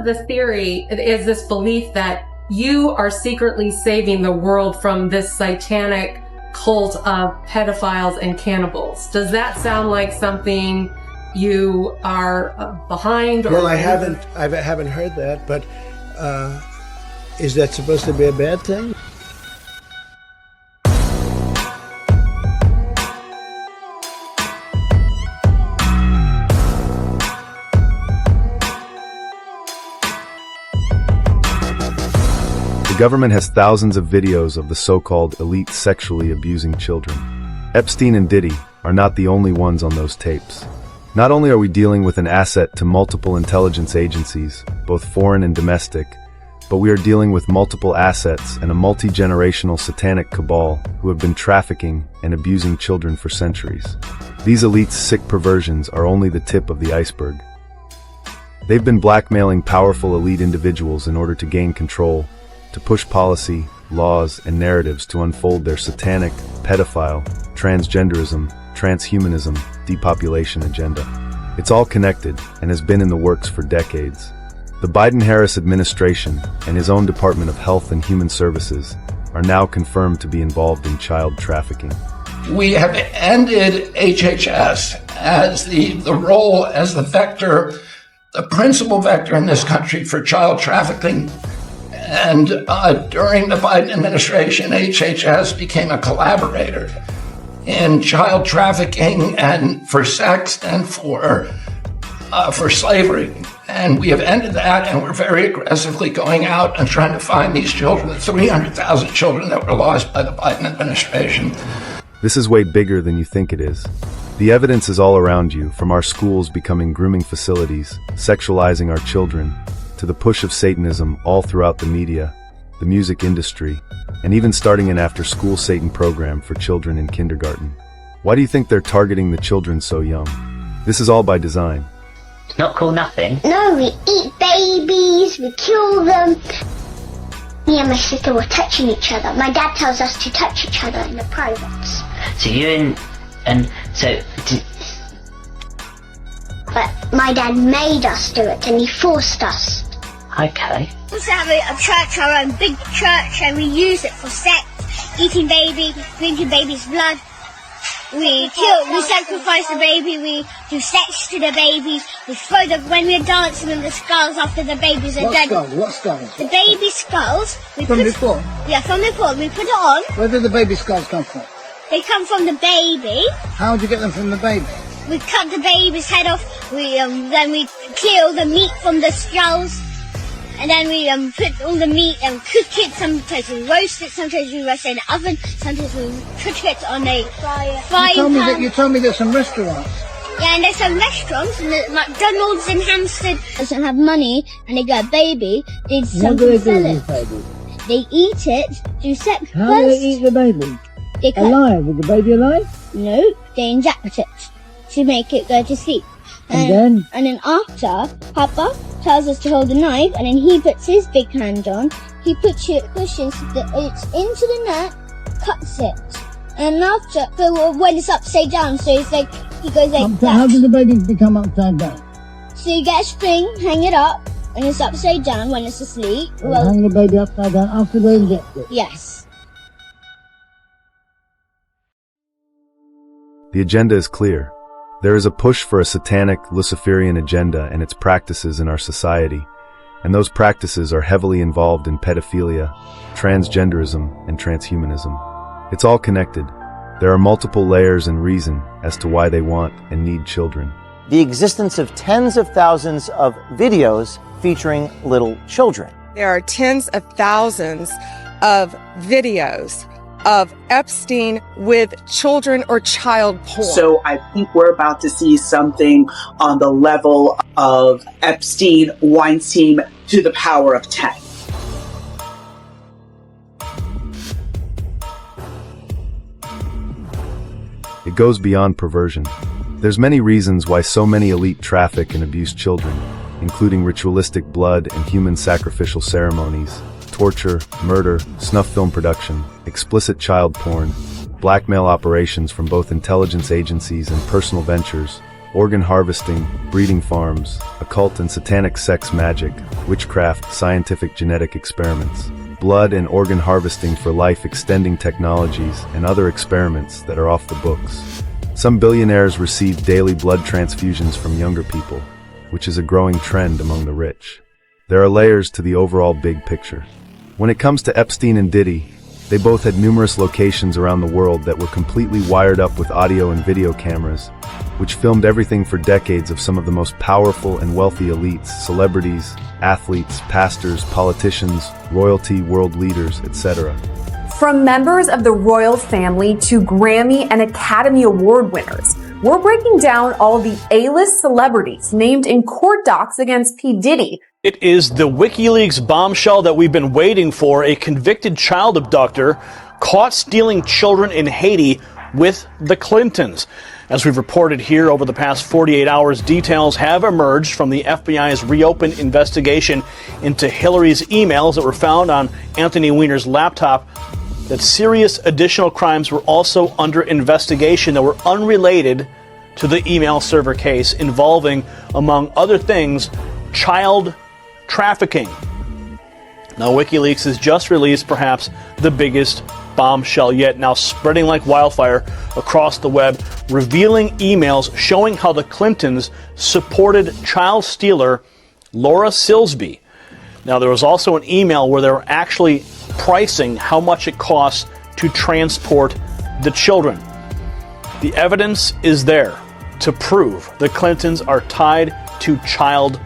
of the theory is this belief that you are secretly saving the world from this satanic cult of pedophiles and cannibals. Does that sound like something you are behind? Well, I haven't heard that, but is that supposed to be a bad thing? The government has thousands of videos of the so-called elite sexually abusing children. Epstein and Diddy are not the only ones on those tapes. Not only are we dealing with an asset to multiple intelligence agencies, both foreign and domestic, but we are dealing with multiple assets and a multi-generational satanic cabal who have been trafficking and abusing children for centuries. These elites' sick perversions are only the tip of the iceberg. They've been blackmailing powerful elite individuals in order to gain control, to push policy, laws, and narratives to unfold their satanic, pedophile, transgenderism, transhumanism, depopulation agenda. It's all connected and has been in the works for decades. The Biden-Harris administration and his own Department of Health and Human Services are now confirmed to be involved in child trafficking. We have ended HHS as the role as the vector, the principal vector in this country for child trafficking. And during the Biden administration, HHS became a collaborator in child trafficking and for sex and for slavery. And we have ended that, and we're very aggressively going out and trying to find these children, the 300,000 children that were lost by the Biden administration. This is way bigger than you think it is. The evidence is all around you, from our schools becoming grooming facilities, sexualizing our children, to the push of Satanism all throughout the media, the music industry, and even starting an after-school Satan program for children in kindergarten. Why do you think they're targeting the children so young? This is all by design. It's not cool nothing. No, we eat babies, we kill them. Me and my sister were touching each other. My dad tells us to touch each other in the privates. So you But my dad made us do it and he forced us. Okay. We used to have a church, our own big church, and we use it for sex, eating baby, drinking baby's blood. We sacrifice the baby, we do sex to the babies, we throw when we're dancing in the skulls after the babies are dead. What skulls? The baby skulls. Before? Yeah, from before. We put it on. Where did the baby skulls come from? They come from the baby. How would you get them from the baby? We cut the baby's head off, then we kill the meat from the skulls. And then we put all the meat and cook it. Sometimes we roast it, sometimes we roast it in the oven, sometimes we cook it on a frying pan. You told me there's some restaurants. Yeah, and there's some restaurants, and McDonald's in Hampstead doesn't have money, and they got a baby, they sell it. They eat it, do sex. How do they eat the baby? Alive? Is the baby alive? No, they inject it to make it go to sleep. And then after, Papa tells us to hold the knife, and then he puts his big hand on. He pushes it into the net, cuts it, and after, when it's upside down, so it's like he goes like that. How does the baby become upside down? So you get a string, hang it up, and it's upside down when it's asleep. Hang the baby upside down after they inject it. Yes. The agenda is clear. There is a push for a satanic, Luciferian agenda and its practices in our society, and those practices are heavily involved in pedophilia, transgenderism, and transhumanism. It's all connected. There are multiple layers and reason as to why they want and need children. The existence of tens of thousands of videos featuring little children. There are tens of thousands of videos of Epstein with children or child porn. So I think we're about to see something on the level of Epstein, Weinstein to the power of 10. It goes beyond perversion. There's many reasons why so many elite traffic and abuse children, including ritualistic blood and human sacrificial ceremonies, torture, murder, snuff film production, explicit child porn, blackmail operations from both intelligence agencies and personal ventures, organ harvesting, breeding farms, occult and satanic sex magic, witchcraft, scientific genetic experiments, blood and organ harvesting for life-extending technologies, and other experiments that are off the books. Some billionaires receive daily blood transfusions from younger people, which is a growing trend among the rich. There are layers to the overall big picture. When it comes to Epstein and Diddy, they both had numerous locations around the world that were completely wired up with audio and video cameras, which filmed everything for decades of some of the most powerful and wealthy elites, celebrities, athletes, pastors, politicians, royalty, world leaders, etc. From members of the royal family to Grammy and Academy Award winners, we're breaking down all the A-list celebrities named in court docs against P. Diddy. It is the WikiLeaks bombshell that we've been waiting for. A convicted child abductor caught stealing children in Haiti with the Clintons. As we've reported here over the past 48 hours, details have emerged from the FBI's reopened investigation into Hillary's emails that were found on Anthony Weiner's laptop that serious additional crimes were also under investigation that were unrelated to the email server case involving, among other things, child trafficking. Now, WikiLeaks has just released perhaps the biggest bombshell yet, now spreading like wildfire across the web, revealing emails showing how the Clintons supported child stealer Laura Silsby. Now, there was also an email where they were actually pricing how much it costs to transport the children. The evidence is there to prove the Clintons are tied to child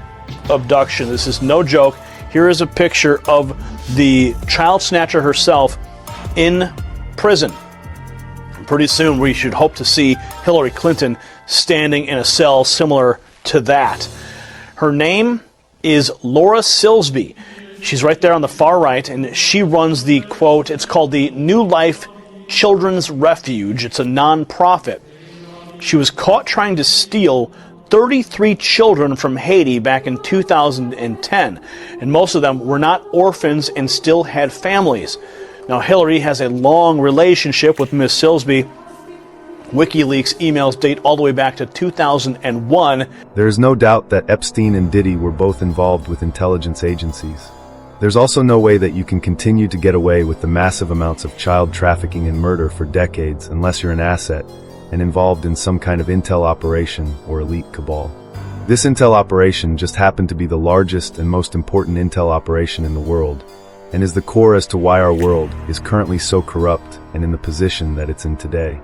abduction. This is no joke. Here is a picture of the child snatcher herself in prison. Pretty soon we should hope to see Hillary Clinton standing in a cell similar to that. Her name is Laura Silsby. She's right there on the far right, and she runs the, quote, it's called the New Life Children's Refuge. It's a non-profit. She was caught trying to steal 33 children from Haiti back in 2010, and most of them were not orphans and still had families. Now, Hillary has a long relationship with Miss Silsby. WikiLeaks emails date all the way back to 2001. There is no doubt that Epstein and Diddy were both involved with intelligence agencies. There's also no way that you can continue to get away with the massive amounts of child trafficking and murder for decades unless you're an asset and involved in some kind of intel operation or elite cabal. This intel operation just happened to be the largest and most important intel operation in the world, and is the core as to why our world is currently so corrupt and in the position that it's in today.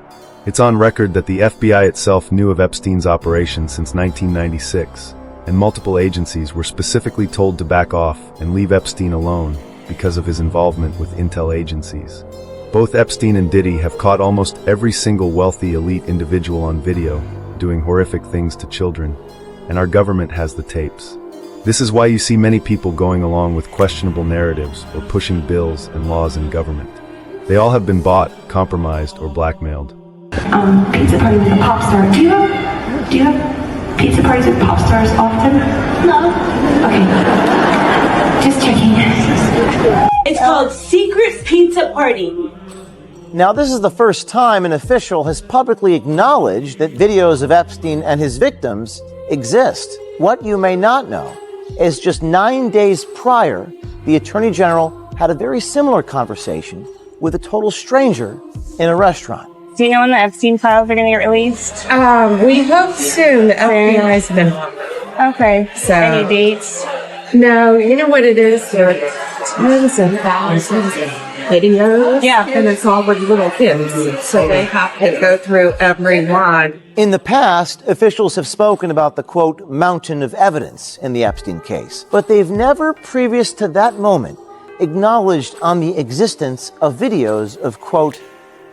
It's on record that the FBI itself knew of Epstein's operation since 1996, and multiple agencies were specifically told to back off and leave Epstein alone because of his involvement with intel agencies. Both Epstein and Diddy have caught almost every single wealthy elite individual on video doing horrific things to children, and our government has the tapes. This is why you see many people going along with questionable narratives or pushing bills and laws in government. They all have been bought, compromised, or blackmailed. Pizza party with a pop star. Do you have pizza parties with pop stars often? No. Okay. Just checking. It's called Secret Pizza Party. Now, this is the first time an official has publicly acknowledged that videos of Epstein and his victims exist. What you may not know is just 9 days prior, the Attorney General had a very similar conversation with a total stranger in a restaurant. Do you know when the Epstein files are going to get released? We hope soon. The FBI's been. Okay. So. Any dates? No, you know what it is? There are tons and thousands of videos. Yeah. And it's all with little kids. So they have to go through every one. In the past, officials have spoken about the, quote, mountain of evidence in the Epstein case. But they've never, previous to that moment, acknowledged on the existence of videos of, quote,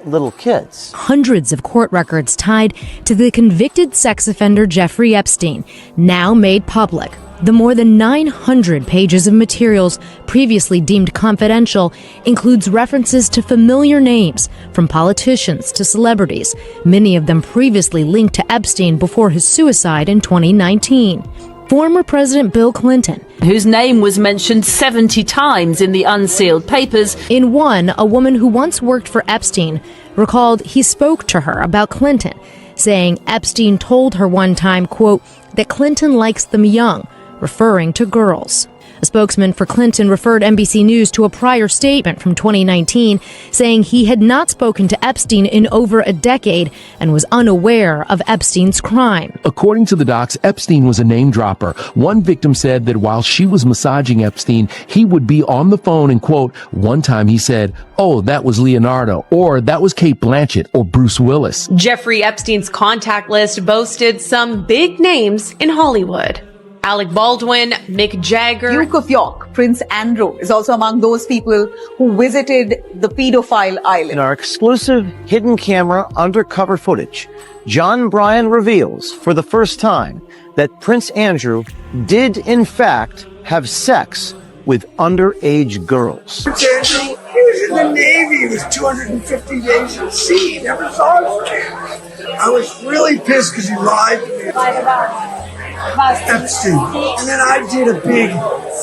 little kids. Hundreds of court records tied to the convicted sex offender Jeffrey Epstein, now made public. The more than 900 pages of materials previously deemed confidential includes references to familiar names, from politicians to celebrities, many of them previously linked to Epstein before his suicide in 2019. Former President Bill Clinton, whose name was mentioned 70 times in the unsealed papers. In one, a woman who once worked for Epstein recalled he spoke to her about Clinton, saying Epstein told her one time, quote, that Clinton likes them young, referring to girls. A spokesman for Clinton referred NBC News to a prior statement from 2019 saying he had not spoken to Epstein in over a decade and was unaware of Epstein's crime. According to the docs, Epstein was a name dropper. One victim said that while she was massaging Epstein, he would be on the phone and, quote, one time he said, oh, that was Leonardo, or that was Cate Blanchett, or Bruce Willis. Jeffrey Epstein's contact list boasted some big names in Hollywood. Alec Baldwin, Mick Jagger. Duke of York, Prince Andrew, is also among those people who visited the pedophile island. In our exclusive hidden camera undercover footage, John Bryan reveals for the first time that Prince Andrew did in fact have sex with underage girls. Prince Andrew, he was in the Navy. He was 250 days at sea. He never saw his family. I was really pissed because he lied to me. Epstein. And then I did a big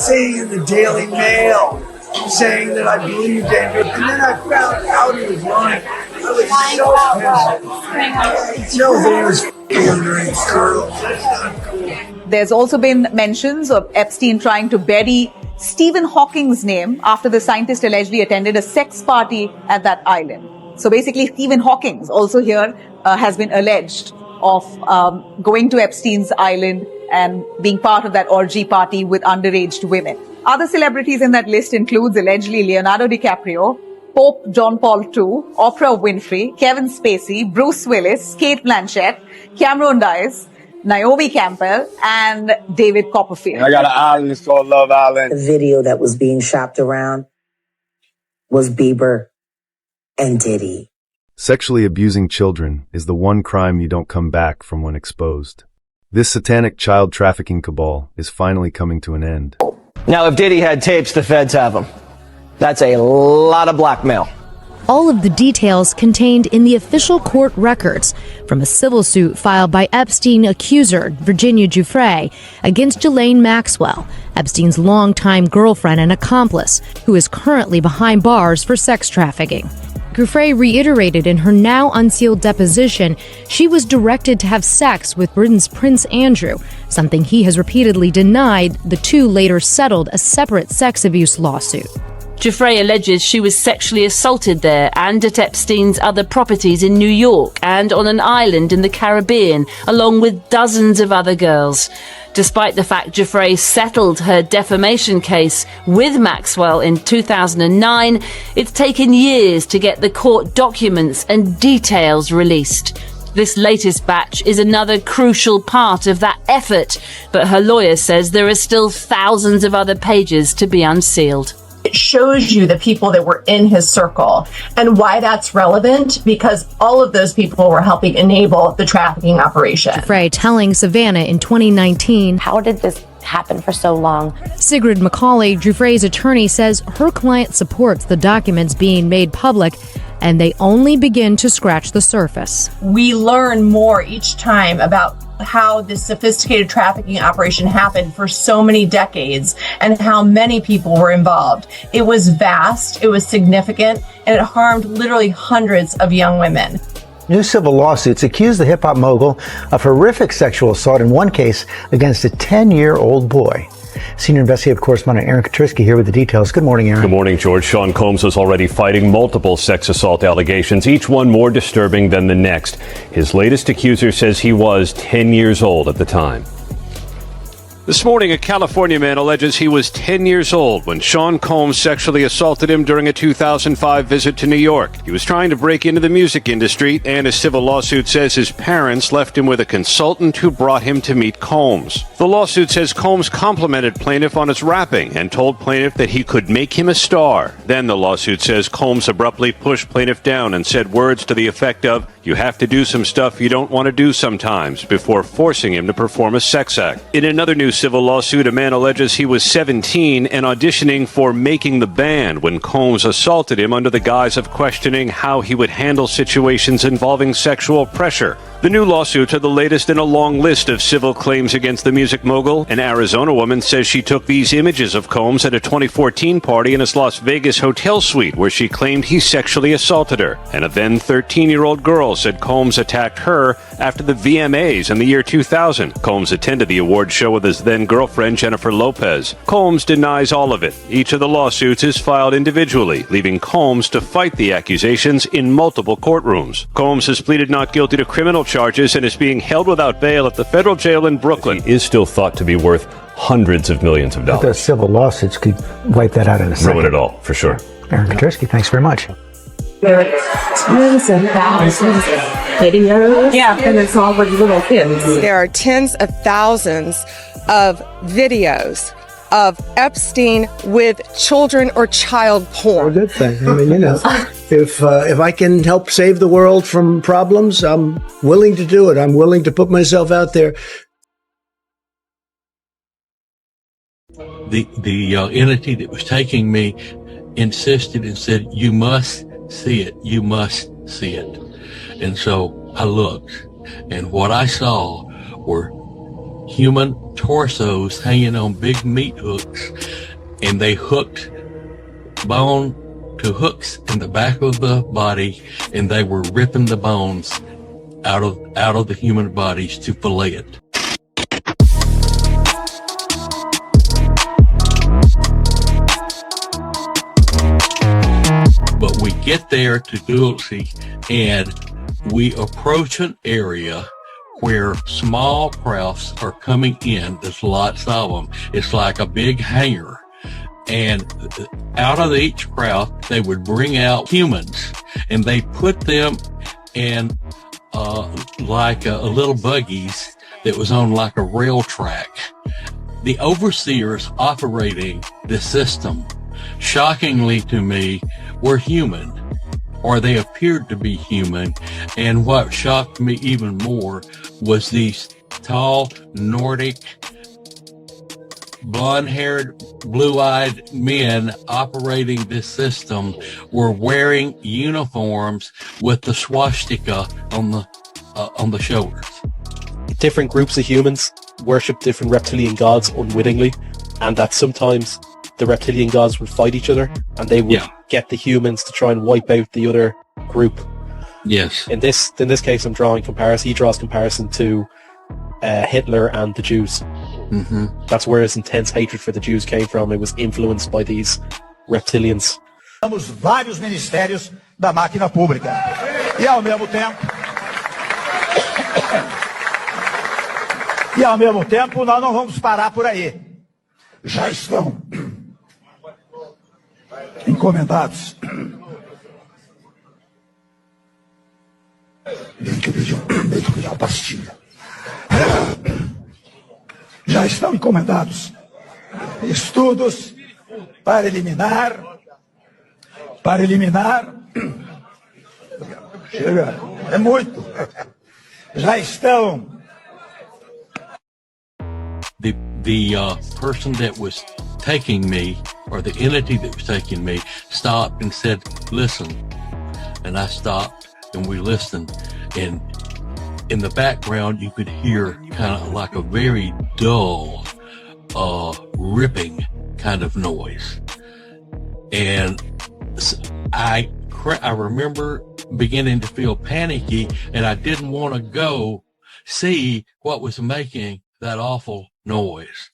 thing in the Daily Mail saying that I believed Andrew. And then I found out he was lying. I was so pissed. No, that he was underage girls. That's not cool. There's also been mentions of Epstein trying to bury Stephen Hawking's name after the scientist allegedly attended a sex party at that island. So basically, Stephen Hawking also here has been alleged of going to Epstein's island and being part of that orgy party with underage women. Other celebrities in that list includes allegedly Leonardo DiCaprio, Pope John Paul II, Oprah Winfrey, Kevin Spacey, Bruce Willis, Cate Blanchett, Cameron Diaz, Naomi Campbell, and David Copperfield. I got an island, it's called Love Island. The video that was being shopped around was Bieber and Diddy. Sexually abusing children is the one crime you don't come back from when exposed. This satanic child trafficking cabal is finally coming to an end. Now, if Diddy had tapes, the feds have them. That's a lot of blackmail. All of the details contained in the official court records from a civil suit filed by Epstein accuser Virginia Giuffre against Ghislaine Maxwell, Epstein's longtime girlfriend and accomplice, who is currently behind bars for sex trafficking. Giuffre reiterated in her now unsealed deposition she was directed to have sex with Britain's Prince Andrew, something he has repeatedly denied. The two later settled a separate sex abuse lawsuit. Giuffre alleges she was sexually assaulted there and at Epstein's other properties in New York and on an island in the Caribbean, along with dozens of other girls. Despite the fact Giuffre settled her defamation case with Maxwell in 2009, it's taken years to get the court documents and details released. This latest batch is another crucial part of that effort, but her lawyer says there are still thousands of other pages to be unsealed. It shows you the people that were in his circle and why that's relevant, because all of those people were helping enable the trafficking operation. Giuffre telling Savannah in 2019, how did this happen for so long? Sigrid McCauley, Giuffre's attorney, says her client supports the documents being made public and they only begin to scratch the surface. We learn more each time about how this sophisticated trafficking operation happened for so many decades and how many people were involved. It was vast, it was significant, and it harmed literally hundreds of young women. New civil lawsuits accuse the hip-hop mogul of horrific sexual assault in one case against a 10-year-old boy. Senior investigative correspondent Aaron Kotrisky here with the details. Good morning, Aaron. Good morning, George. Sean Combs was already fighting multiple sex assault allegations, each one more disturbing than the next. His latest accuser says he was 10 years old at the time. This morning, a California man alleges he was 10 years old when Sean Combs sexually assaulted him during a 2005 visit to New York. He was trying to break into the music industry, and a civil lawsuit says his parents left him with a consultant who brought him to meet Combs. The lawsuit says Combs complimented plaintiff on his rapping and told plaintiff that he could make him a star. Then the lawsuit says Combs abruptly pushed plaintiff down and said words to the effect of, "You have to do some stuff you don't want to do sometimes," before forcing him to perform a sex act. In another new civil lawsuit, a man alleges he was 17 and auditioning for Making the Band when Combs assaulted him under the guise of questioning how he would handle situations involving sexual pressure. The new lawsuits are the latest in a long list of civil claims against the music mogul. An Arizona woman says she took these images of Combs at a 2014 party in his Las Vegas hotel suite where she claimed he sexually assaulted her. And a then 13-year-old girl said Combs attacked her after the VMAs in the year 2000. Combs attended the award show with his then-girlfriend Jennifer Lopez. Combs denies all of it. Each of the lawsuits is filed individually, leaving Combs to fight the accusations in multiple courtrooms. Combs has pleaded not guilty to criminal charges and is being held without bail at the federal jail in Brooklyn. He is still thought to be worth hundreds of millions of dollars. Those civil lawsuits could wipe that out in a second. Ruin it all, for sure. Aaron Kotreski, thanks very much. There are tens of thousands. Yeah, and it's all with little kids. There are tens of thousands of videos of Epstein with children or child porn. A good thing. I mean, if I can help save the world from problems, I'm willing to do it. I'm willing to put myself out there. The entity that was taking me insisted and said, "You must see it. You must see it." And so I looked, and what I saw were human torsos hanging on big meat hooks, and they hooked bone to hooks in the back of the body, and they were ripping the bones out of the human bodies to fillet it. But we get there to Dulce, and we approach an area where small crafts are coming in. There's lots of them. It's like a big hangar. And out of each craft, they would bring out humans, and they put them in like a little buggies that was on like a rail track. The overseers operating the system, shockingly to me, were human, or they appeared to be human. And what shocked me even more was these tall, Nordic, blonde-haired, blue-eyed men operating this system were wearing uniforms with the swastika on the shoulders. Different groups of humans worship different reptilian gods unwittingly, and that sometimes the reptilian gods would fight each other, and they would get the humans to try and wipe out the other group. Yes. In this case, I'm drawing comparison. He draws comparison to Hitler and the Jews. Mm-hmm. That's where his intense hatred for the Jews came from. It was influenced by these reptilians. Temos vários ministérios da máquina pública. E ao mesmo tempo nós não vamos parar por aí. Já estão encomendados. Deixa eu pedir uma pastilha. Já estão encomendados estudos para eliminar. Chega, é muito. Já estão. The person that was taking me, or the entity that was taking me, stopped and said, "Listen." And I stopped, and we listened. And in the background, you could hear kind of like a very dull, ripping kind of noise. And I remember beginning to feel panicky, and I didn't want to go see what was making that awful noise.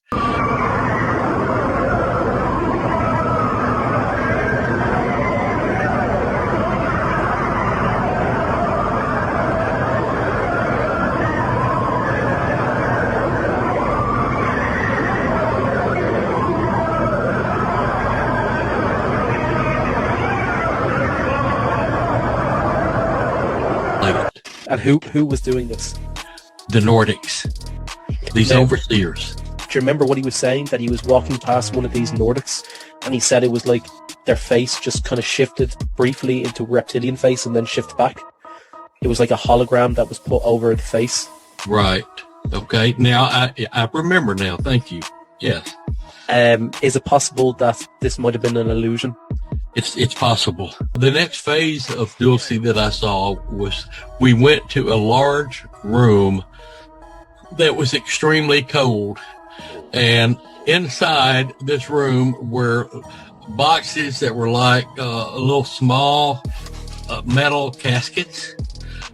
And who was doing this? The Nordics. These overseers. Do you remember what he was saying? That he was walking past one of these Nordics, and he said it was like their face just kind of shifted briefly into reptilian face and then shift back. It was like a hologram that was put over the face. Right. Okay. Now I remember now. Thank you. Yes. Is it possible that this might have been an illusion? It's possible. The next phase of Dulce that I saw was we went to a large room that was extremely cold, and inside this room were boxes that were like little small metal caskets,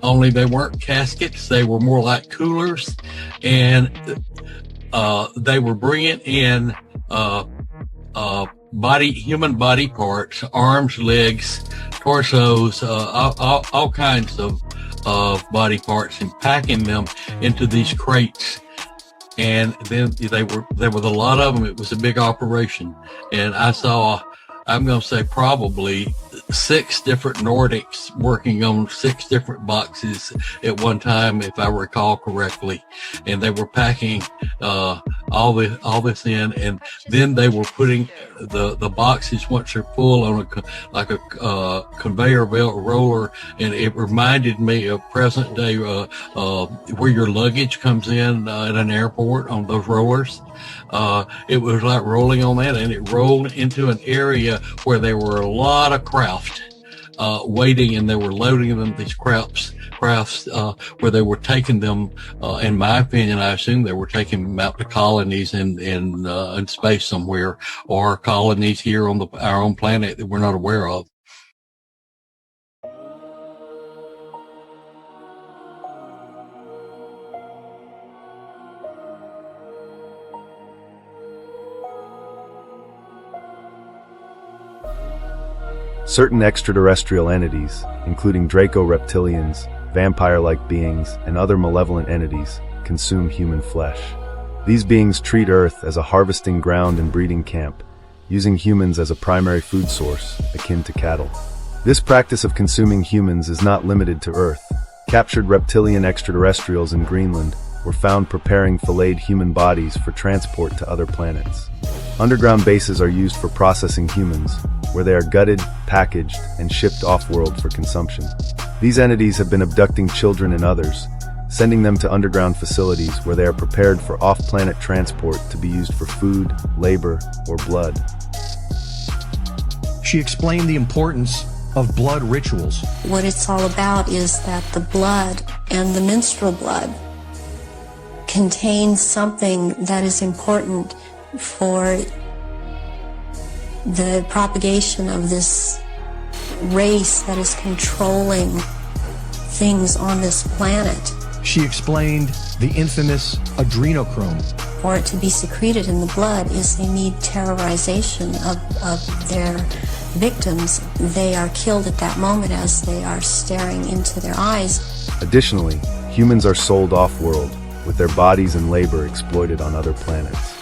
only they weren't caskets. They were more like coolers, and they were bringing in human body parts, arms, legs, torsos, all kinds of body parts, and packing them into these crates. And then there was a lot of them. It was a big operation, and I saw, I'm going to say probably 6 different Nordics working on 6 different boxes at one time, if I recall correctly. And they were packing all this in, and then they were putting the boxes, once they're full, on a conveyor belt roller. And it reminded me of present day where your luggage comes in at an airport on those rollers. It was like rolling on that, and it rolled into an area where there were a lot of craft waiting, and they were loading them, these crafts where they were taking them, in my opinion, I assume they were taking them out to colonies in space somewhere, or colonies here on our own planet that we're not aware of. Certain extraterrestrial entities, including Draco-reptilians, vampire-like beings, and other malevolent entities, consume human flesh. These beings treat Earth as a harvesting ground and breeding camp, using humans as a primary food source, akin to cattle. This practice of consuming humans is not limited to Earth. Captured reptilian extraterrestrials in Greenland were found preparing filleted human bodies for transport to other planets. Underground bases are used for processing humans, where they are gutted, packaged, and shipped off-world for consumption. These entities have been abducting children and others, sending them to underground facilities where they are prepared for off-planet transport to be used for food, labor, or blood. She explained the importance of blood rituals. What it's all about is that the blood and the menstrual blood contains something that is important for the propagation of this race that is controlling things on this planet. She explained the infamous adrenochrome. For it to be secreted in the blood is they need terrorization of their victims. They are killed at that moment as they are staring into their eyes. Additionally, humans are sold off-world, with their bodies and labor exploited on other planets.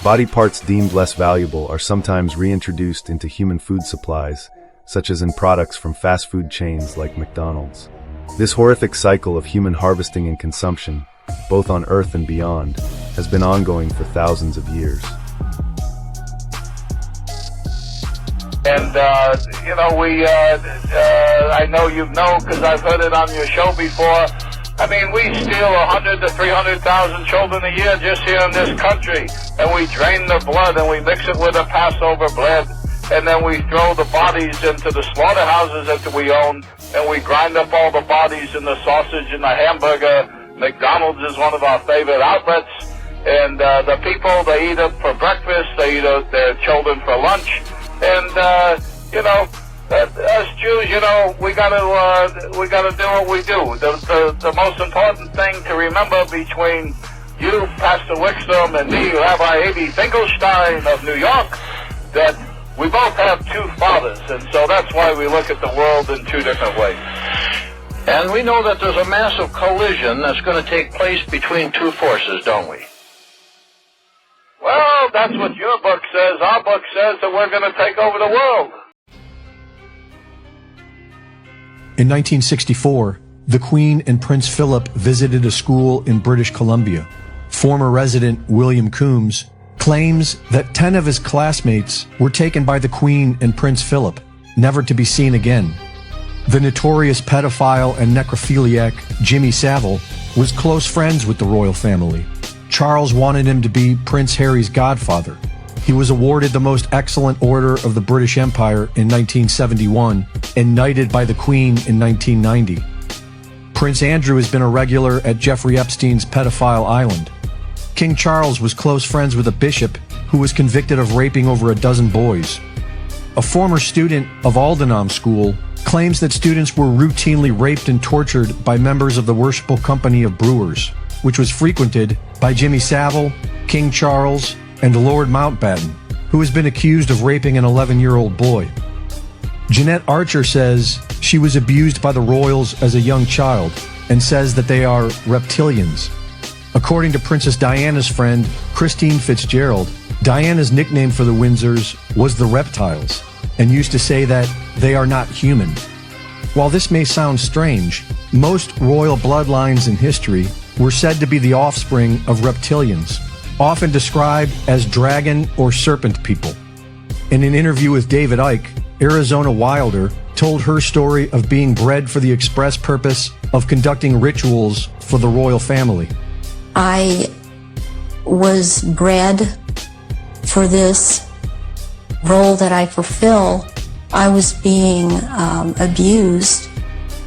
Body parts deemed less valuable are sometimes reintroduced into human food supplies, such as in products from fast food chains like McDonald's. This horrific cycle of human harvesting and consumption, both on Earth and beyond, has been ongoing for thousands of years. And, I know you know because I've heard it on your show before. I mean, we steal 100 to 300,000 children a year just here in this country, and we drain the blood and we mix it with the Passover bread, and then we throw the bodies into the slaughterhouses that we own, and we grind up all the bodies in the sausage and the hamburger. McDonald's is one of our favorite outlets, and the people, they eat it for breakfast, they eat their children for lunch, and as Jews, we gotta do what we do. The most important thing to remember between you, Pastor Wickstrom, and me, Rabbi A.B. Finkelstein of New York, that we both have 2 fathers, and so that's why we look at the world in 2 different ways. And we know that there's a massive collision that's going to take place between 2 forces, don't we? Well, that's what your book says. Our book says that we're going to take over the world. In 1964, the Queen and Prince Philip visited a school in British Columbia. Former resident William Coombs claims that 10 of his classmates were taken by the Queen and Prince Philip, never to be seen again. The notorious pedophile and necrophiliac Jimmy Savile was close friends with the royal family. Charles wanted him to be Prince Harry's godfather. He was awarded the Most Excellent Order of the British Empire in 1971 and knighted by the Queen in 1990. Prince Andrew has been a regular at Jeffrey Epstein's pedophile island. King Charles was close friends with a bishop who was convicted of raping over a dozen boys. A former student of Aldenham School claims that students were routinely raped and tortured by members of the Worshipful Company of Brewers, which was frequented by Jimmy Savile, King Charles, and Lord Mountbatten, who has been accused of raping an 11-year-old boy. Jeanette Archer says she was abused by the royals as a young child and says that they are reptilians. According to Princess Diana's friend, Christine Fitzgerald, Diana's nickname for the Windsors was the Reptiles, and used to say that they are not human. While this may sound strange, most royal bloodlines in history were said to be the offspring of reptilians, often described as dragon or serpent people. In an interview with David Icke, Arizona Wilder told her story of being bred for the express purpose of conducting rituals for the royal family. I was bred for this role that I fulfill. I was being abused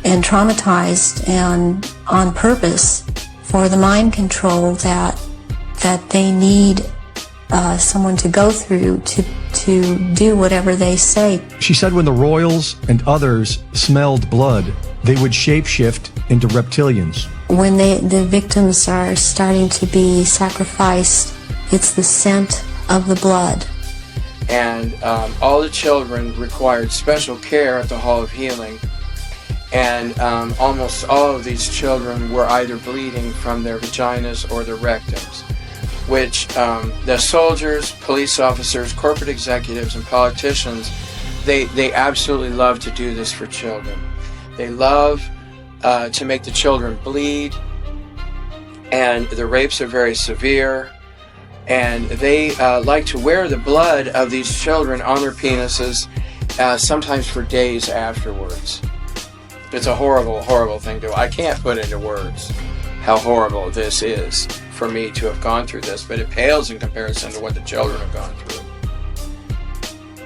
and traumatized, and on purpose, for the mind control that they need someone to go through to do whatever they say. She said when the royals and others smelled blood, they would shapeshift into reptilians. When the victims are starting to be sacrificed, it's the scent of the blood. And all the children required special care at the Hall of Healing. And almost all of these children were either bleeding from their vaginas or their rectums, which the soldiers, police officers, corporate executives, and politicians, they absolutely love to do this for children. They love to make the children bleed, and the rapes are very severe, and they like to wear the blood of these children on their penises, sometimes for days afterwards. It's a horrible, horrible thing to do. I can't put into words how horrible this is for me to have gone through this, but it pales in comparison to what the children have gone through.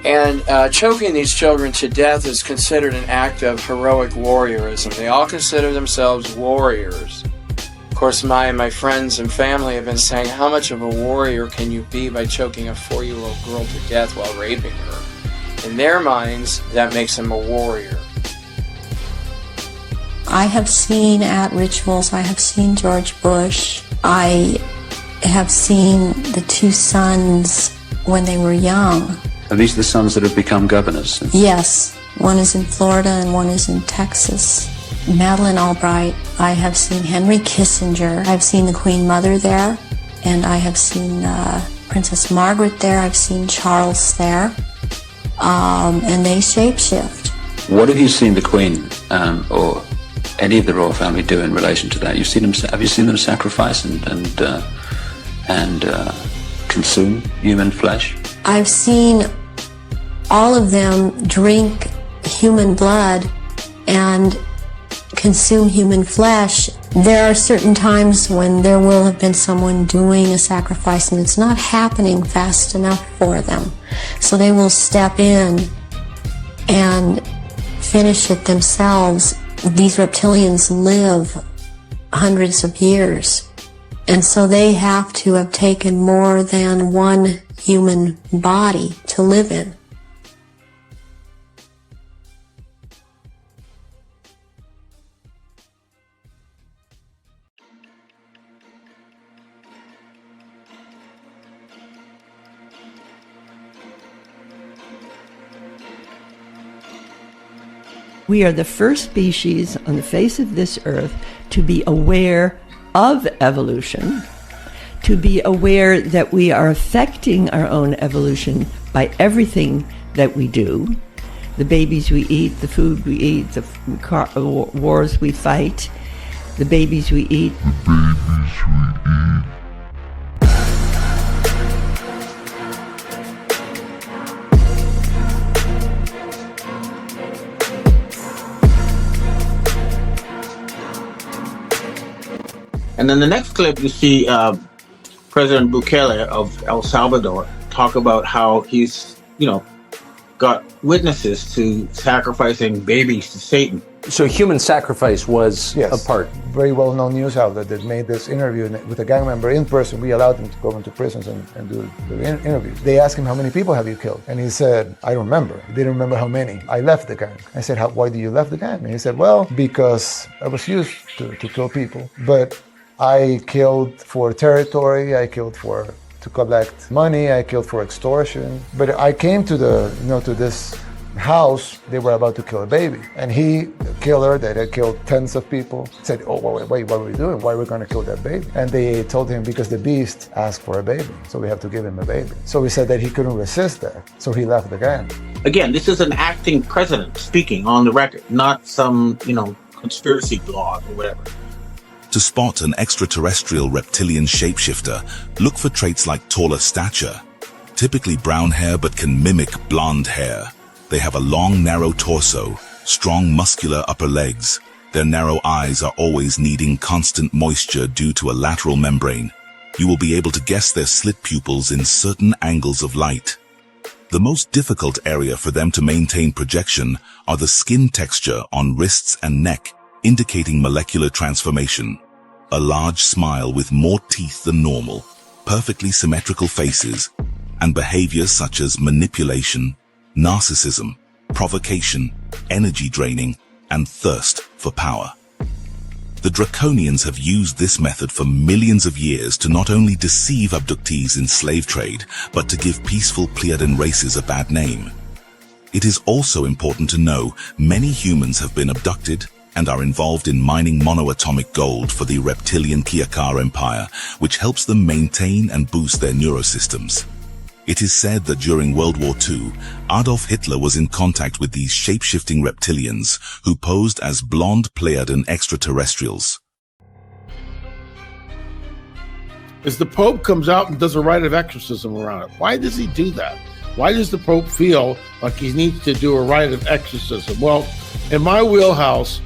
And choking these children to death is considered an act of heroic warriorism. They all consider themselves warriors. Of course, my friends and family have been saying, how much of a warrior can you be by choking a 4-year-old girl to death while raping her? In their minds, that makes them a warrior. I have seen at rituals, I have seen George Bush, I have seen the two sons when they were young. Are these the sons that have become governors? Yes, one is in Florida and one is in Texas. Madeleine Albright, I have seen Henry Kissinger, I've seen the Queen Mother there, and I have seen Princess Margaret there, I've seen Charles there, and they shapeshift. What have you seen the Queen or any of the royal family do in relation to that? Have you seen them sacrifice and consume human flesh? I've seen all of them drink human blood and consume human flesh. There are certain times when there will have been someone doing a sacrifice and it's not happening fast enough for them. So they will step in and finish it themselves. These reptilians live hundreds of years, and so they have to have taken more than one human body to live in. We are the first species on the face of this earth to be aware of evolution, to be aware that we are affecting our own evolution by everything that we do. The babies we eat, the food we eat, the wars we fight, the babies we eat. And then the next clip, you see President Bukele of El Salvador talk about how he's, got witnesses to sacrificing babies to Satan. So human sacrifice was a part. Very well-known news outlet that made this interview with a gang member in person. We allowed them to go into prisons and do the interview. They asked him, how many people have you killed? And he said, I don't remember. He didn't remember how many. I left the gang. I said, why did you left the gang? And he said, well, because I was used to kill people. But I killed for territory. I killed to collect money. I killed for extortion. But I came to to this house, they were about to kill a baby. And he, the killer that had killed tens of people, said, oh, wait, what are we doing? Why are we going to kill that baby? And they told him, because the beast asked for a baby, so we have to give him a baby. So he said that he couldn't resist that, so he left the gang. Again, this is an acting president speaking on the record, not some, conspiracy blog or whatever. To spot an extraterrestrial reptilian shapeshifter, look for traits like taller stature, typically brown hair but can mimic blonde hair. They have a long, narrow torso, strong muscular upper legs. Their narrow eyes are always needing constant moisture due to a lateral membrane. You will be able to guess their slit pupils in certain angles of light. The most difficult area for them to maintain projection are the skin texture on wrists and neck, indicating molecular transformation. A large smile with more teeth than normal, perfectly symmetrical faces, and behaviors such as manipulation, narcissism, provocation, energy draining, and thirst for power. The Draconians have used this method for millions of years to not only deceive abductees in slave trade, but to give peaceful Pleiadian races a bad name. It is also important to know many humans have been abducted and are involved in mining monoatomic gold for the Reptilian Kiakar Empire, which helps them maintain and boost their neurosystems. It is said that during World War II, Adolf Hitler was in contact with these shape-shifting reptilians who posed as blonde Pleiadian extraterrestrials. As the Pope comes out and does a rite of exorcism around it, why does he do that? Why does the Pope feel like he needs to do a rite of exorcism? Well, in my wheelhouse,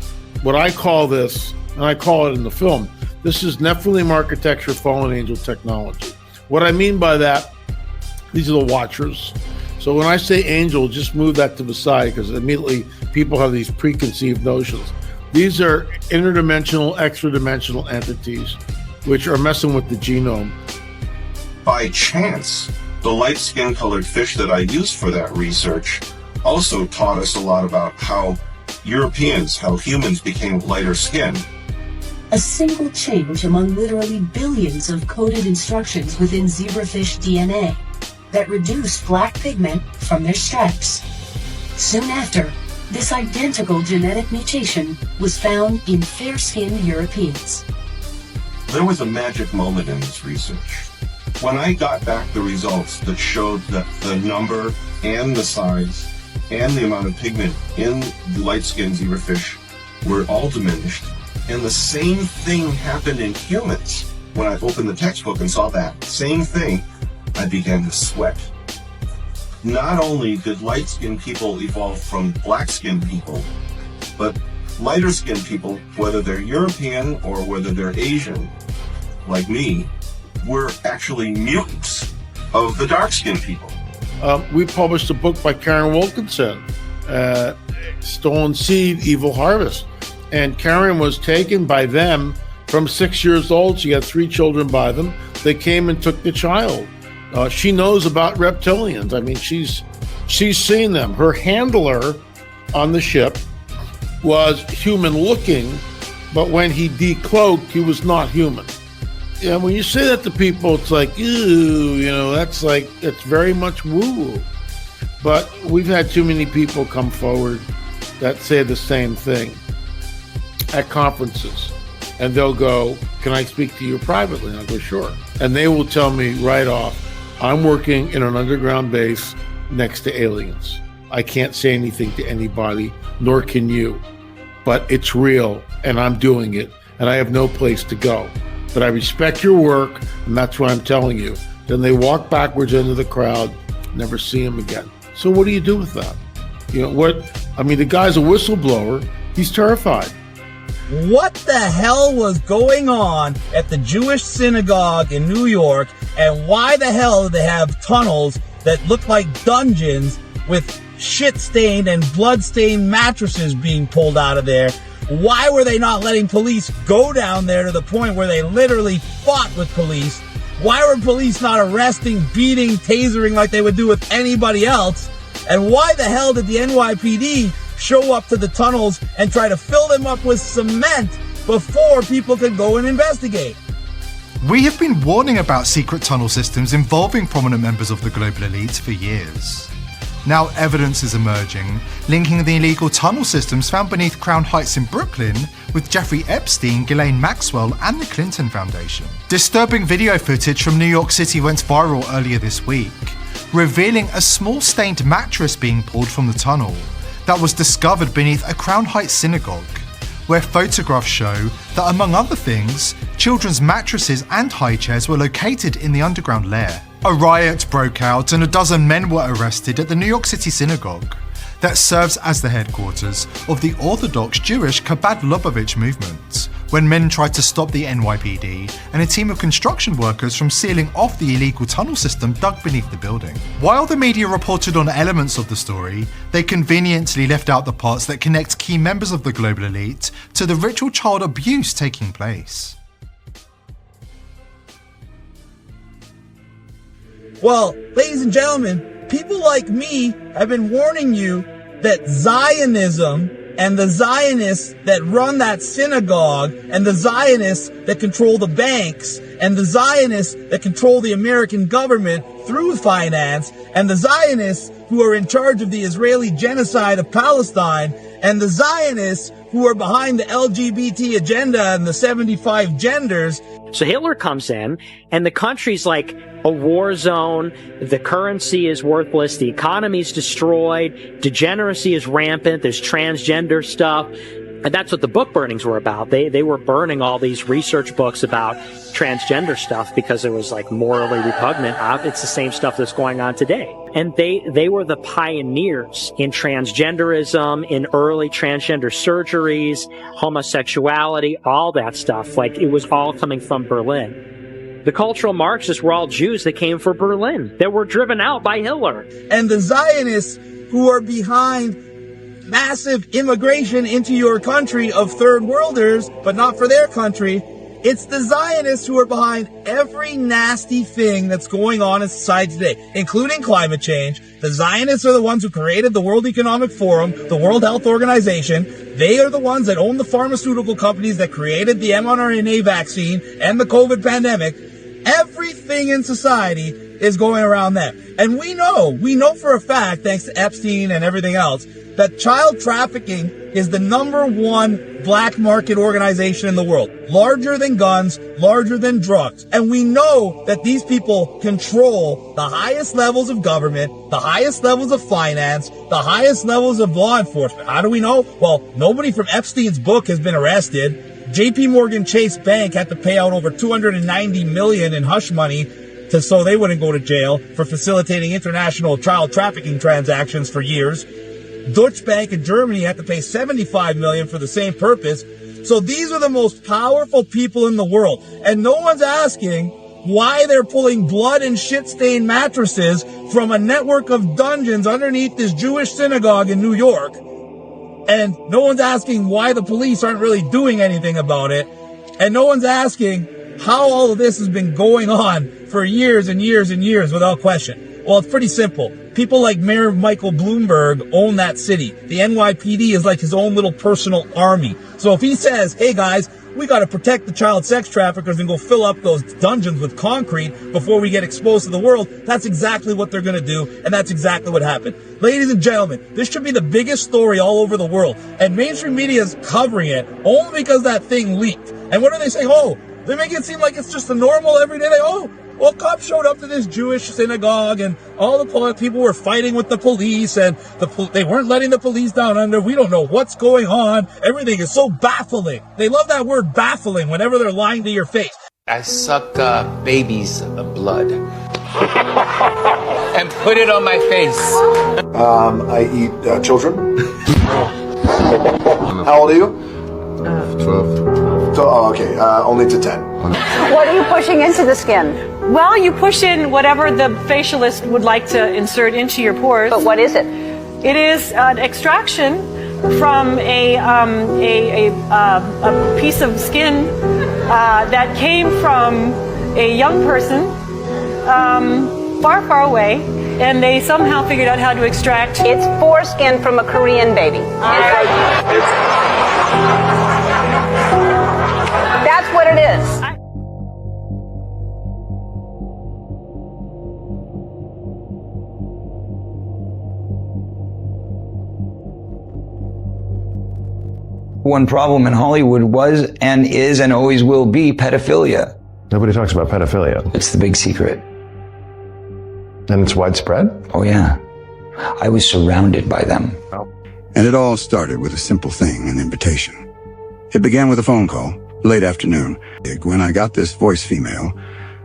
what I call this, and I call it in the film, this is Nephilim architecture, fallen angel technology. What I mean by that, these are the watchers. So when I say angel, just move that to the side because immediately people have these preconceived notions. These are interdimensional, extra-dimensional entities which are messing with the genome. By chance, the light skin-colored fish that I used for that research also taught us a lot about how humans became lighter skinned. A single change among literally billions of coded instructions within zebrafish DNA that reduced black pigment from their stripes. Soon after, this identical genetic mutation was found in fair-skinned Europeans. There was a magic moment in this research. When I got back the results that showed that the number and the size and the amount of pigment in the light-skinned zebrafish were all diminished, and the same thing happened in humans. When I opened the textbook and saw that same thing, I began to sweat. Not only did light-skinned people evolve from black-skinned people, but lighter-skinned people, whether they're European or whether they're Asian, like me, were actually mutants of the dark-skinned people. We published a book by Karen Wilkinson, Stolen Seed, Evil Harvest. And Karen was taken by them from 6 years old. She had 3 children by them. They came and took the child. She knows about reptilians. I mean, she's seen them. Her handler on the ship was human looking, but when he decloaked, he was not human. And when you say that to people, it's like, ew, that's very much woo-woo. But we've had too many people come forward that say the same thing at conferences. And they'll go, can I speak to you privately? And I'll go, sure. And they will tell me right off, I'm working in an underground base next to aliens. I can't say anything to anybody, nor can you. But it's real, and I'm doing it, and I have no place to go. But I respect your work, and that's what I'm telling you. Then they walk backwards into the crowd, never see him again. So what do you do with that? The guy's a whistleblower. He's terrified. What the hell was going on at the Jewish synagogue in New York, and why the hell did they have tunnels that look like dungeons with shit-stained and blood-stained mattresses being pulled out of there? Why were they not letting police go down there to the point where they literally fought with police? Why were police not arresting, beating, tasering like they would do with anybody else? And why the hell did the NYPD show up to the tunnels and try to fill them up with cement before people could go and investigate? We have been warning about secret tunnel systems involving prominent members of the global elite for years. Now evidence is emerging, linking the illegal tunnel systems found beneath Crown Heights in Brooklyn with Jeffrey Epstein, Ghislaine Maxwell, and the Clinton Foundation. Disturbing video footage from New York City went viral earlier this week, revealing a small stained mattress being pulled from the tunnel that was discovered beneath a Crown Heights synagogue, where photographs show that, among other things, children's mattresses and high chairs were located in the underground lair. A riot broke out and a dozen men were arrested at the New York City synagogue that serves as the headquarters of the Orthodox Jewish Chabad Lubavitch movement, when men tried to stop the NYPD and a team of construction workers from sealing off the illegal tunnel system dug beneath the building. While the media reported on elements of the story, they conveniently left out the parts that connect key members of the global elite to the ritual child abuse taking place. Well, ladies and gentlemen, people like me have been warning you that Zionism and the Zionists that run that synagogue and the Zionists that control the banks and the Zionists that control the American government through finance and the Zionists who are in charge of the Israeli genocide of Palestine and the Zionists who are behind the LGBT agenda and the 75 genders. So Hitler comes in and the country's like a war zone, the currency is worthless, the economy's destroyed, degeneracy is rampant, there's transgender stuff. And that's what the book burnings were about. They were burning all these research books about transgender stuff because it was like morally repugnant. It's the same stuff that's going on today. And they were the pioneers in transgenderism, in early transgender surgeries, homosexuality, all that stuff. Like it was all coming from Berlin. The cultural Marxists were all Jews that came from Berlin, that were driven out by Hitler. And the Zionists who are behind massive immigration into your country of third worlders, but not for their country. It's the Zionists who are behind every nasty thing that's going on in society today, including climate change. The Zionists are the ones who created the World Economic Forum, the World Health Organization. They are the ones that own the pharmaceutical companies that created the mRNA vaccine and the COVID pandemic. Everything in society is going around them. And we know for a fact, thanks to Epstein and everything else, that child trafficking is the #1 black market organization in the world. Larger than guns, larger than drugs. And we know that these people control the highest levels of government, the highest levels of finance, the highest levels of law enforcement. How do we know? Well, nobody from Epstein's book has been arrested. JP Morgan Chase Bank had to pay out over $290 million in hush money so they wouldn't go to jail for facilitating international child trafficking transactions for years. Deutsche Bank in Germany had to pay $75 million for the same purpose. So these are the most powerful people in the world. And no one's asking why they're pulling blood and shit-stained mattresses from a network of dungeons underneath this Jewish synagogue in New York. And no one's asking why the police aren't really doing anything about it. And no one's asking how all of this has been going on for years and years and years without question. Well, it's pretty simple. People like Mayor Michael Bloomberg own that city. The NYPD is like his own little personal army. So if he says, hey guys, we got to protect the child sex traffickers and go fill up those dungeons with concrete before we get exposed to the world, that's exactly what they're going to do, and that's exactly what happened. Ladies and gentlemen, this should be the biggest story all over the world, and mainstream media is covering it only because that thing leaked. And what are they saying? Oh, they make it seem like it's just a normal everyday thing. Well, cops showed up to this Jewish synagogue and all the people were fighting with the police and they weren't letting the police down under. We don't know what's going on. Everything is so baffling. They love that word baffling whenever they're lying to your face. I suck babies' blood and put it on my face. I eat children. How old are you? 12. Oh, okay. Only to 10. What are you pushing into the skin? Well, you push in whatever the facialist would like to insert into your pores. But what is it? It is an extraction from a piece of skin that came from a young person far, far away, and they somehow figured out how to extract. It's foreskin from a Korean baby. That's what it is. One problem in Hollywood was and is and always will be pedophilia. Nobody talks about pedophilia. It's the big secret. And it's widespread? Oh, yeah. I was surrounded by them. Oh. And it all started with a simple thing, an invitation. It began with a phone call, late afternoon, when I got this voice female,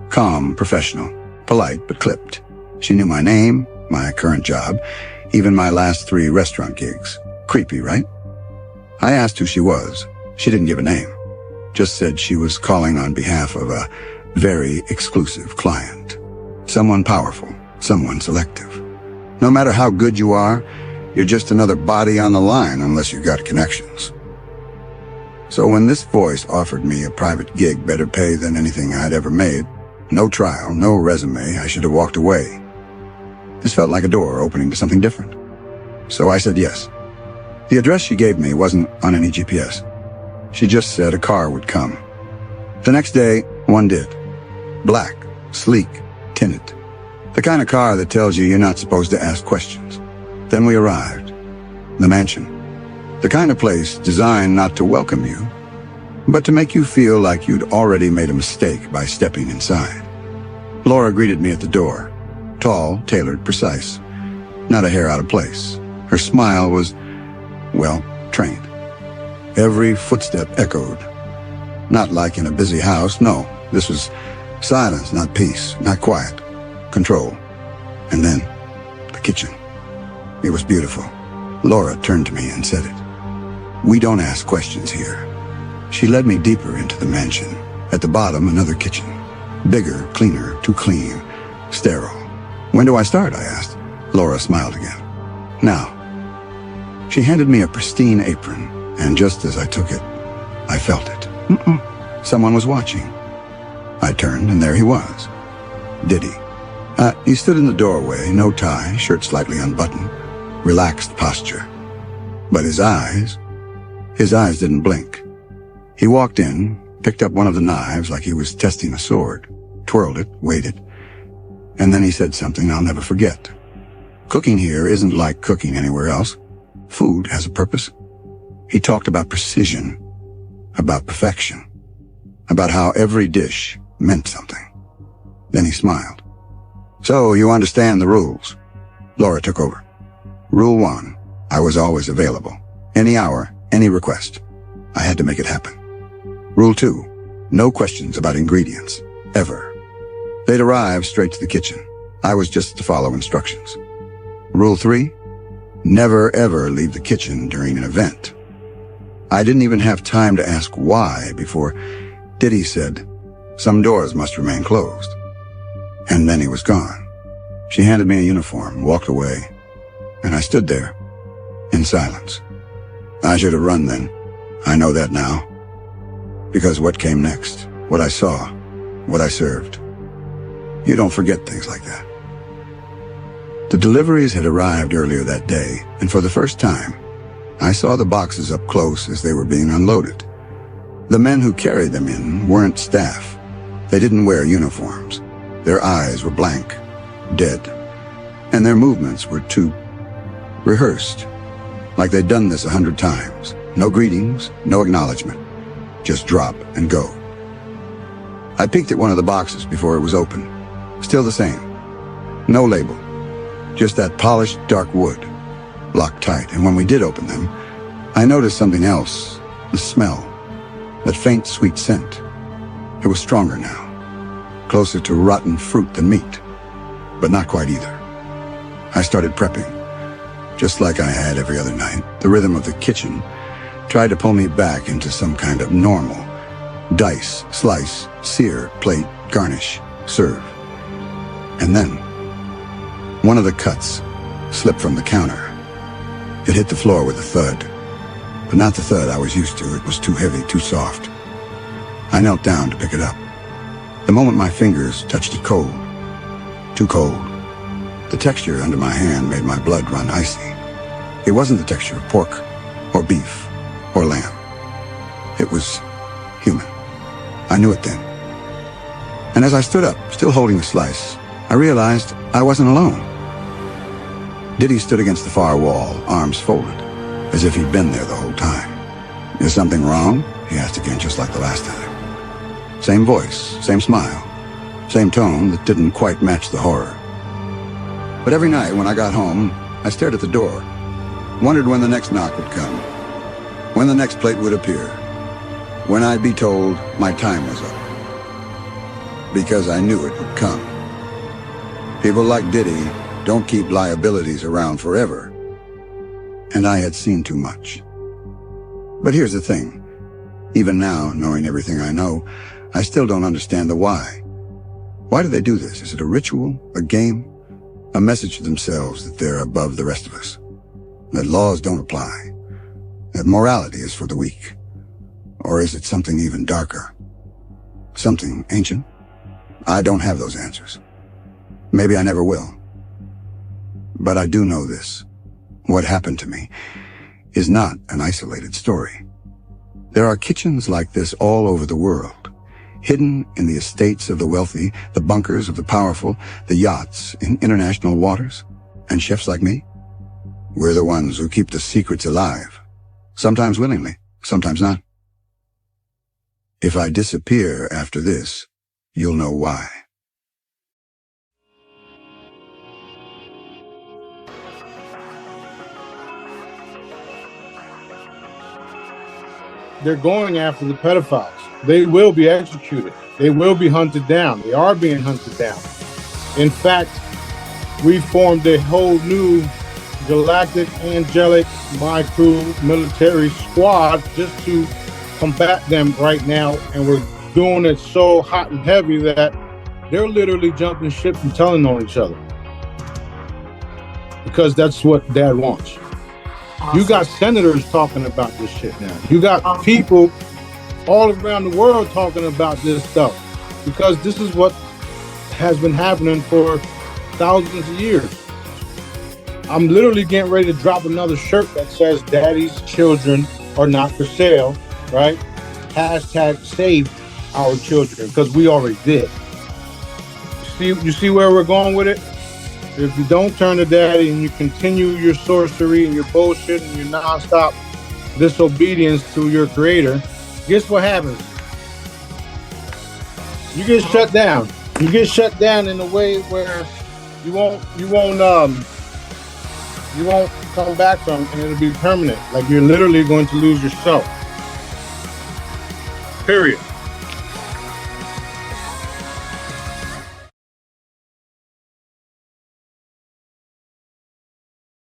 calm, professional, polite, but clipped. She knew my name, my current job, even my last 3 restaurant gigs. Creepy, right? I asked who she was. She didn't give a name. Just said she was calling on behalf of a very exclusive client. Someone powerful, someone selective. No matter how good you are, you're just another body on the line unless you've got connections. So when this voice offered me a private gig better pay than anything I'd ever made, no trial, no resume, I should have walked away. This felt like a door opening to something different. So I said yes. The address she gave me wasn't on any GPS. She just said a car would come. The next day, one did. Black, sleek, tinted. The kind of car that tells you you're not supposed to ask questions. Then we arrived. The mansion. The kind of place designed not to welcome you, but to make you feel like you'd already made a mistake by stepping inside. Laura greeted me at the door. Tall, tailored, precise. Not a hair out of place. Her smile was, well, trained. Every footstep echoed. Not like in a busy house, no. This was silence, not peace, not quiet. Control. And then, the kitchen. It was beautiful. Laura turned to me and said it. We don't ask questions here. She led me deeper into the mansion. At the bottom, another kitchen. Bigger, cleaner, too clean. Sterile. When do I start? I asked. Laura smiled again. Now. She handed me a pristine apron, and just as I took it, I felt it. Someone was watching. I turned, and there he was. Diddy. He stood in the doorway, no tie, shirt slightly unbuttoned, relaxed posture. But his eyes didn't blink. He walked in, picked up one of the knives like he was testing a sword, twirled it, waited, and then he said something I'll never forget. Cooking here isn't like cooking anywhere else. Food has a purpose. He talked about precision, about perfection, about how every dish meant something. Then he smiled. So you understand the rules. Laura took over. Rule 1, I was always available. Any hour, any request. I had to make it happen. Rule 2, no questions about ingredients. Ever. They'd arrive straight to the kitchen. I was just to follow instructions. Rule 3, never ever leave the kitchen during an event. I didn't even have time to ask why before Diddy said, some doors must remain closed. And then he was gone. She handed me a uniform, walked away, and I stood there, in silence. I should have run then. I know that now. Because what came next, what I saw, what I served, you don't forget things like that. The deliveries had arrived earlier that day, and for the first time, I saw the boxes up close as they were being unloaded. The men who carried them in weren't staff. They didn't wear uniforms. Their eyes were blank, dead, and their movements were too rehearsed, like they'd done this 100 times. No greetings, no acknowledgement, just drop and go. I peeked at one of the boxes before it was open. Still the same. No label, just that polished dark wood, locked tight. And when we did open them, I noticed something else, the smell, that faint sweet scent. It was stronger now. Closer to rotten fruit than meat, but not quite either. I started prepping, just like I had every other night. The rhythm of the kitchen tried to pull me back into some kind of normal. Dice, slice, sear, plate, garnish, serve. And then, one of the cuts slipped from the counter It hit the floor with a thud, but not the thud I was used to. It was too heavy, too soft. I knelt down to pick it up. The moment my fingers touched it, cold, too cold. The texture under my hand made my blood run icy. It wasn't the texture of pork, or beef, or lamb. It was human. I knew it then. And as I stood up, still holding the slice, I realized I wasn't alone. Diddy stood against the far wall, arms folded, as if he'd been there the whole time. "Is something wrong?" he asked again, just like the last time. Same voice, same smile, same tone that didn't quite match the horror. But every night when I got home, I stared at the door, wondered when the next knock would come, when the next plate would appear, when I'd be told my time was up. Because I knew it would come. People like Diddy don't keep liabilities around forever. And I had seen too much. But here's the thing. Even now, knowing everything I know, I still don't understand the why. Why do they do this? Is it a ritual? A game? A message to themselves that they're above the rest of us? That laws don't apply? That morality is for the weak? Or is it something even darker? Something ancient? I don't have those answers. Maybe I never will. But I do know this. What happened to me is not an isolated story. There are kitchens like this all over the world, hidden in the estates of the wealthy, the bunkers of the powerful, the yachts in international waters. And chefs like me, we're the ones who keep the secrets alive. Sometimes willingly, sometimes not. If I disappear after this, you'll know why. They're going after the pedophiles. They will be executed. They will be hunted down. They are being hunted down. In fact, we formed a whole new galactic, angelic, my crew military squad just to combat them right now. And we're doing it so hot and heavy that they're literally jumping ship and telling on each other. Because that's what Dad wants. Awesome. You got senators talking about this shit now. You got people all around the world talking about this stuff. Because this is what has been happening for thousands of years. I'm literally getting ready to drop another shirt that says Daddy's children are not for sale, right? Hashtag save our children, because we already did. You see where we're going with it? If you don't turn to Daddy and you continue your sorcery and your bullshit and your nonstop disobedience to your creator, guess what happens? You get shut down. You get shut down in a way where you won't come back from, and it'll be permanent. Like you're literally going to lose yourself. Period.